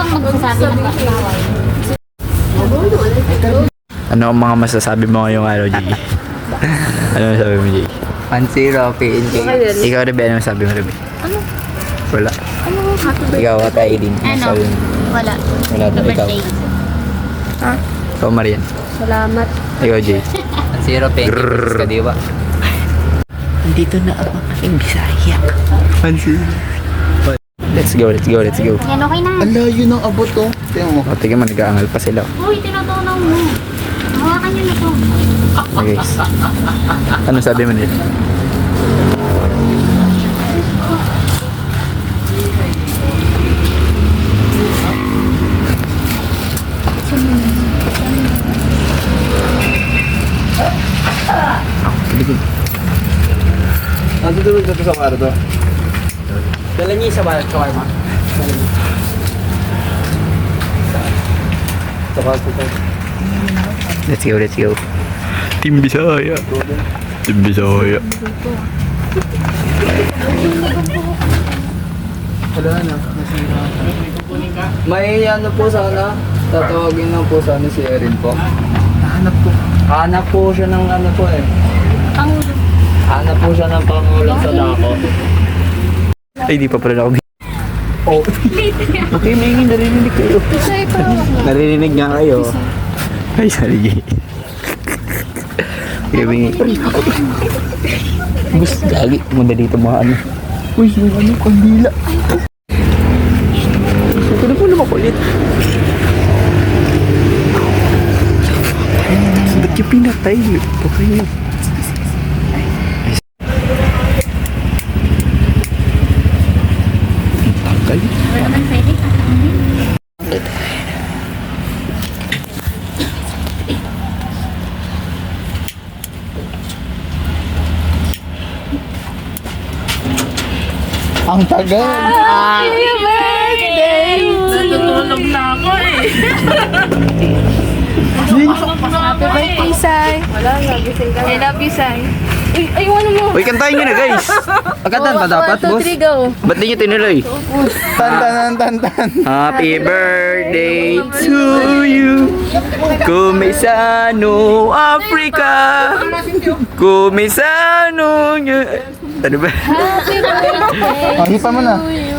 bang magsasabi ng bawal? Ano ang mga masasabi mo ngayong araw, Jay? Ano masasabi mo, Jay? 1-0, PNK. Ikaw, Rebe, ano masabi mo, Rebe? Ano? Wala. Ano? Ikaw, at Aileen. Ano? Wala. Wala daw, ikaw. Birthday. Ikaw, Marian. Salamat. Ikaw, Jay. 1-0, PNK. Versus Kadiwa. Nandito na ang aking Bisaya. Let's go, let's go, let's go. Yan, okay na. Ala, yun ang abot oh. Tingnan mo. O, tingnan mo, nag-aangal pa sila. Uy, tinutunaw mo. Hawakan niyo na to. Okay. Ano sabi mo nila? Ano dito sa kwarto? Dala niyo sa balat, shawarma. Sa kwarto to. Let's go, let's go. Team Bisaya. Team Bisaya. Wala na. May ano po sana. Tatawagin lang po sana si Erin po. Hanap po. Hanap po siya ng ano po eh. Pangulo. Hanap po siya ng pangulang sa dako. Ay, di pa pala ako. Oh. Okay, may narinig kayo. Narinig nga kayo. Ay, sorry. Kaya Bus, lagi. Muna dito mga ano. Uy, yung ano, kandila. Ito na po naman kulit. Ba't yung pinatay? Okay na. Ang tanggal. Wala man pwede. Ang tagal. Happy birthday! Natutulog na ako eh. Happy birthday, Sai. Wala na, gising ka na. I love you, Sai. Uy, ayun mo. Uy, kantahin nyo na guys. Pagkatan pa dapat, boss? 1, 2, 3, go. Ba't di nyo tinuloy? Tantan. Happy birthday to you. Kumisano Africa. Kumisano ano ba? Happy birthday Oh, hipa mo na. to you.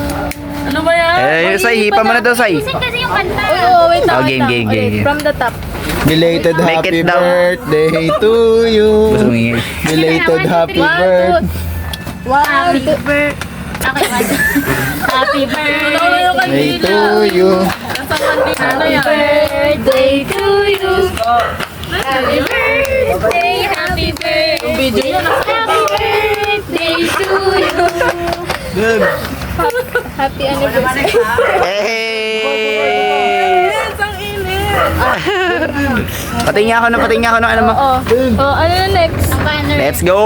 Eh, Sai, hipa mo na daw, Sai. Gising kasi yung kanta. Wait lang, Oh, wait game, lang. game, Ulit, game. from the top. Belated Make happy it down. birthday to you. Gusto mong ingay. Belated happy One, birthday. Happy birthday. Okay, happy birthday To you. Happy birthday to you. Happy birthday, happy birthday. Happy birthday to you. Happy anniversary. Hey! Patingin ako ng ano mo. Oh, ano na next? Ang banner. Let's go!